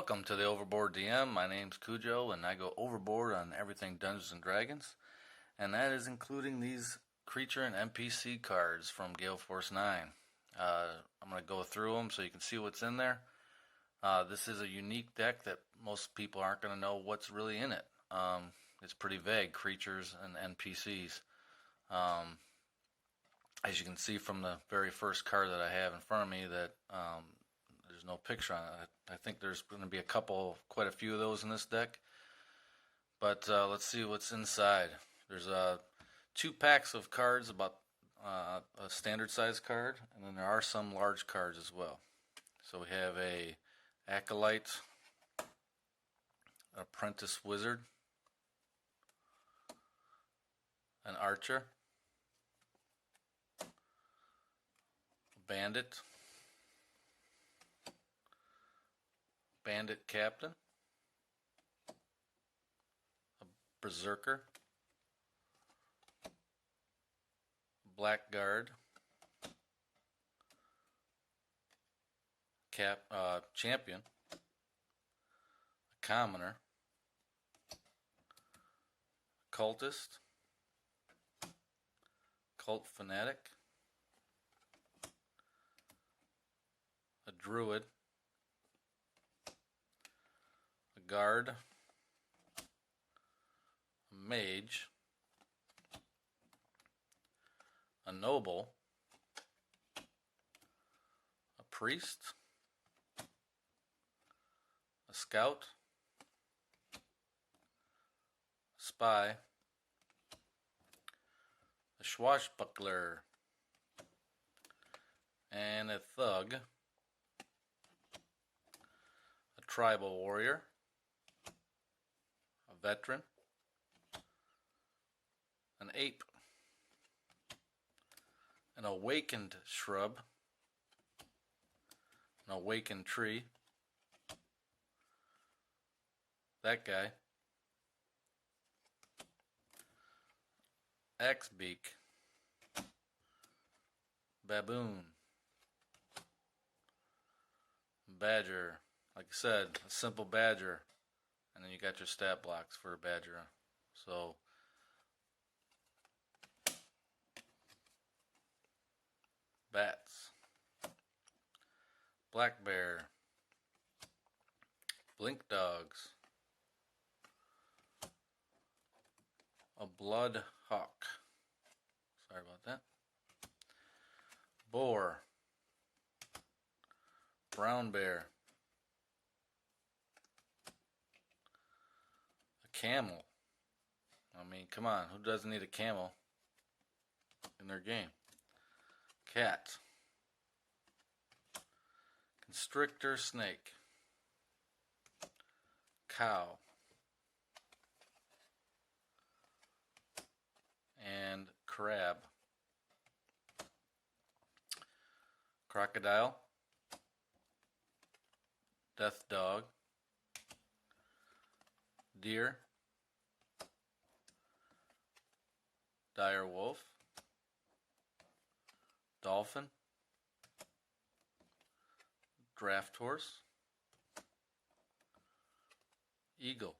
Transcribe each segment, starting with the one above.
Welcome to the Overboard DM. My name's Cujo, and I go overboard on everything Dungeons and Dragons, and that is including these Creature and NPC cards from Gale Force 9. I'm going to go through them so you can see what's in there. This is a unique deck that most people aren't going to know what's really in it. It's pretty vague, creatures and NPCs. As you can see from the very first card that I have in front of me, that there's no picture on it. I think there's going to be quite a few of those in this deck. But let's see what's inside. There's 2 packs of cards, about a standard size card, and then there are some large cards as well. So we have a Acolyte, Apprentice Wizard, an Archer, Bandit, Bandit Captain, a Berserker, Blackguard, Champion, a Commoner, Cultist, Cult Fanatic, a Druid, a Guard, a Mage, a Noble, a Priest, a Scout, a Spy, a Swashbuckler, and a Thug, a Tribal Warrior, a Veteran, an Ape, an Awakened Shrub, an Awakened Tree, that guy, Axebeak, Baboon, Badger, like I said, a simple Badger, and then you got your stat blocks for a Badger. So Bats, Black Bear, Blink Dogs, a Blood Hawk, sorry about that, Boar, Brown Bear, a Camel. I mean, come on, who doesn't need a camel in their game? Cat, Constrictor Snake, Cow, and Crab, Crocodile, Death Dog, Deer, Dire Wolf, Dolphin, Draft Horse, Eagle,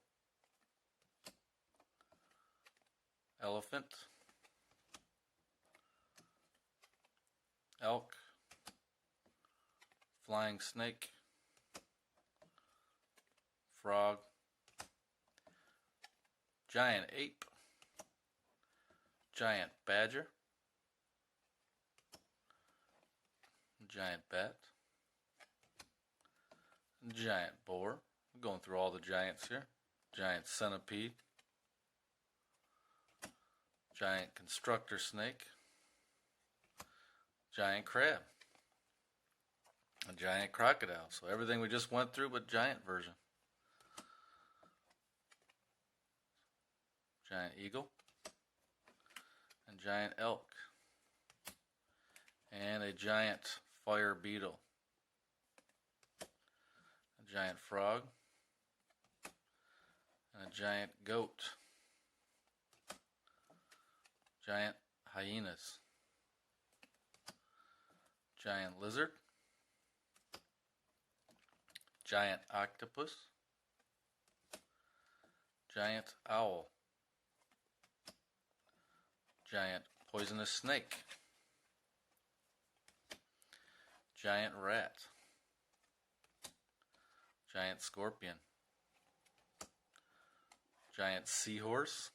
Elephant, Elk, Flying Snake, Frog, Giant Ape, Giant Badger, Giant Bat, Giant Boar. I'm going through all the giants here. Giant Centipede, Giant Constructor Snake, Giant Crab, a Giant Crocodile. So everything we just went through, but giant version. Giant Eagle, and Giant Elk, and a Giant Fire Beetle, a Giant Frog, and a Giant Goat, Giant Hyenas, Giant Lizard, giant octopus, giant owl, giant poisonous snake, giant rat, giant scorpion, giant seahorse,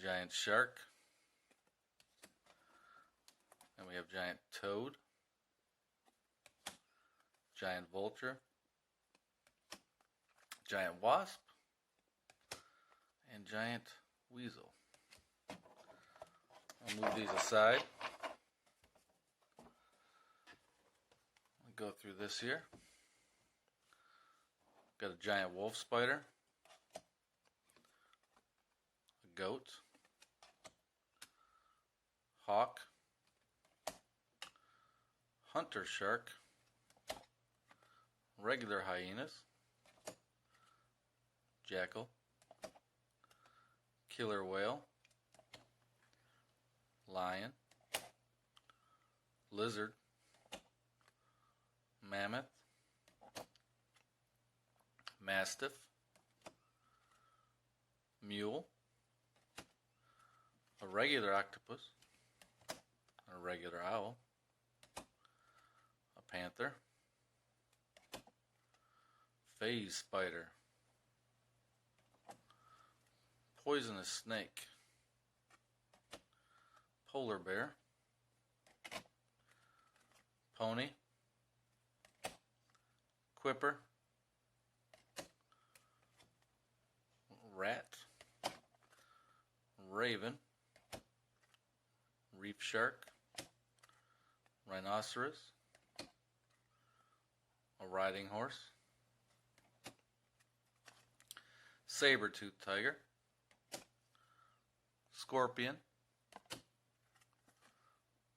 giant shark, and we have giant toad, giant vulture, giant wasp, and giant weasel. I'll move these aside. I'll go through this here. Got a giant wolf spider, a goat, hawk, hunter shark, regular hyenas, jackal, killer whale, lion, lizard, mammoth, mastiff, mule, a regular octopus, a regular owl, a panther, phase spider, poisonous snake, polar bear, pony, quipper, rat, raven, reef shark, rhinoceros, a riding horse, saber-toothed tiger, scorpion,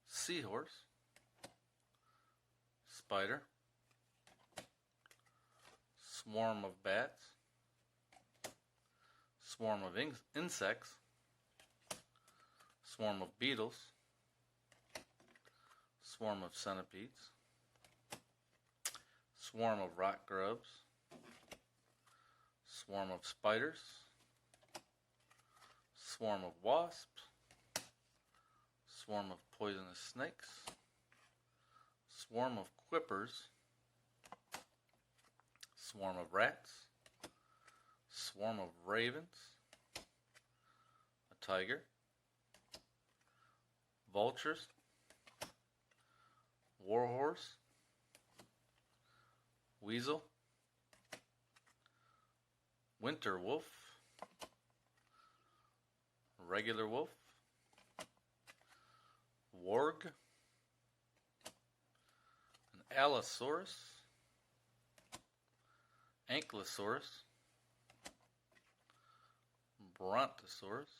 seahorse, spider, swarm of bats, swarm of insects, swarm of beetles, swarm of centipedes, swarm of rock grubs, swarm of spiders, swarm of wasps, swarm of poisonous snakes, swarm of quippers, swarm of rats, swarm of ravens, a tiger, vultures, warhorse, weasel, winter wolf, regular wolf, warg, an allosaurus, ankylosaurus, brontosaurus,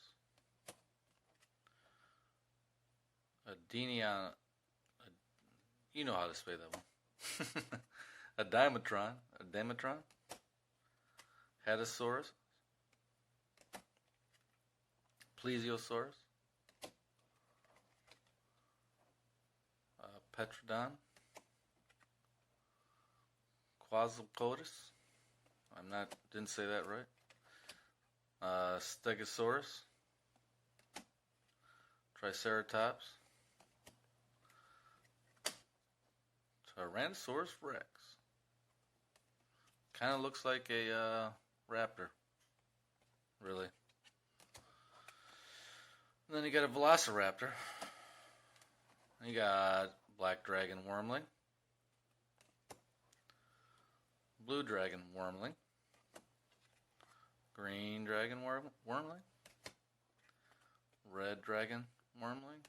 a dinion, you know how to say that one, a dimetron, hatasaurus, plesiosaurus, petrodon, quasarcotus, didn't say that right, stegosaurus, triceratops, Tyrannosaurus rex. Kind of looks like a raptor, really. And then you got a velociraptor. You got black dragon wormling, blue dragon wormling, green dragon wormling, red dragon wormling,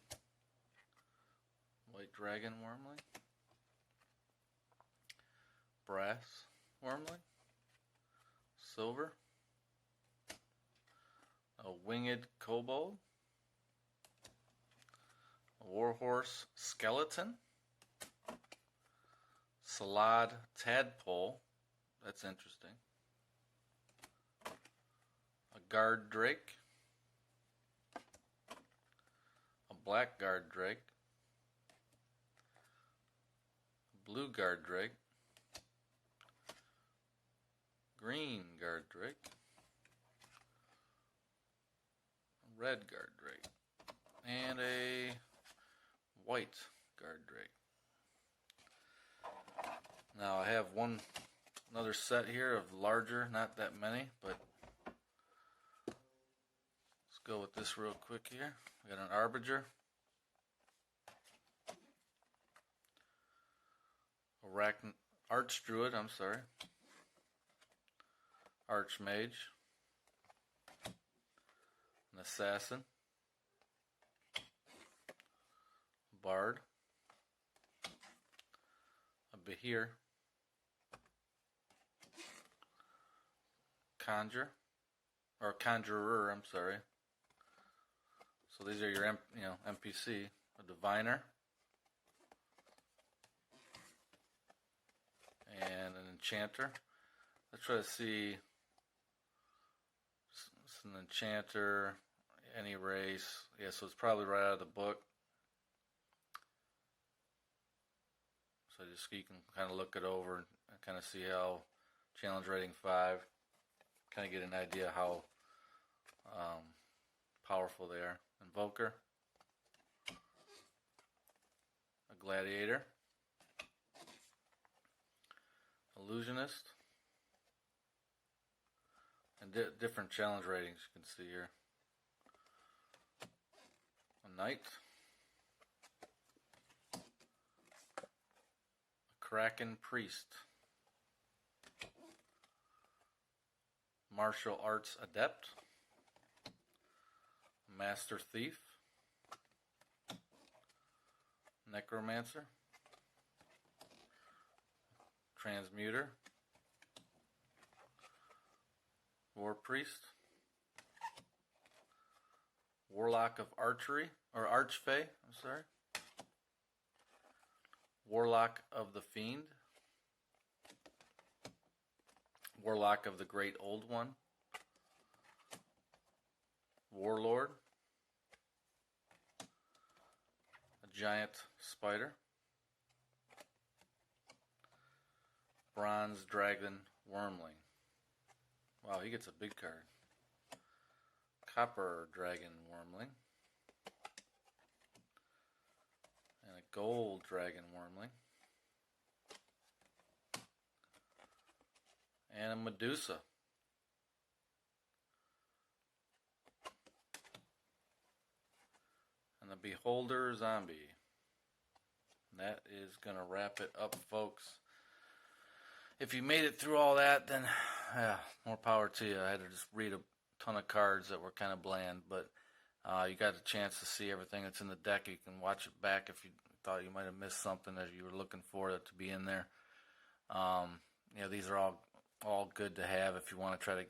white dragon wormling, brass wormling, silver, a winged kobold, a warhorse skeleton, salad tadpole, that's interesting, a guard drake, a black guard drake, a blue guard drake, green guard drake, a red guard drake, and a white guard drake. Now I have another set here of larger, not that many, but let's go with this real quick here. We got an Arbinger, Archdruid, Archmage, an Assassin, Bard, a Behir, Conjurer, So these are your NPC, a Diviner, and an Enchanter. Let's try to see. It's an Enchanter, any race. Yeah, so it's probably right out of the book. So you can kind of look it over and kind of see how challenge rating 5. Kind of get an idea how powerful they are. Invoker, a Gladiator, Illusionist, and different challenge ratings you can see here. A Knight, a Kraken Priest, Martial Arts Adept, Master Thief, Necromancer, Transmuter, War Priest, Warlock of Archery, or Archfey, Warlock of the Fiend, Warlock of the Great Old One, Warlord, a Giant Spider, Bronze Dragon Wormling. Wow, he gets a big card. Copper Dragon Wormling, and a Gold Dragon Wormling, and a Medusa. And the Beholder Zombie. And that is going to wrap it up, folks. If you made it through all that, then more power to you. I had to just read a ton of cards that were kind of bland, but you got a chance to see everything that's in the deck. You can watch it back if you thought you might have missed something as you were looking for it to be in there. These are all good to have if you want to try to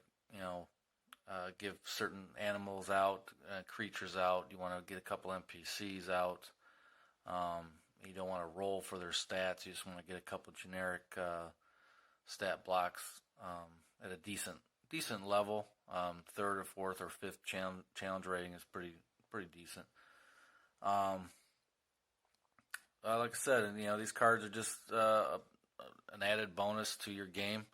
give certain animals out, creatures out. You want to get a couple NPCs out. You don't want to roll for their stats. You just want to get a couple generic stat blocks at a decent level. Third or fourth or fifth challenge rating is pretty decent. Like I said, these cards are just an added bonus to your game.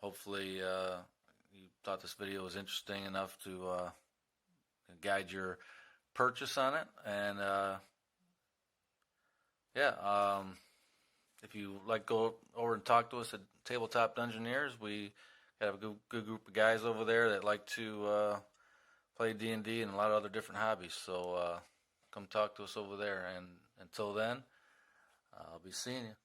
Hopefully you thought this video was interesting enough to guide your purchase on it. And if you like, go over and talk to us at Tabletop Dungeoneers. We have a good group of guys over there that like to play D&D and a lot of other different hobbies. So come talk to us over there. And until then, I'll be seeing you.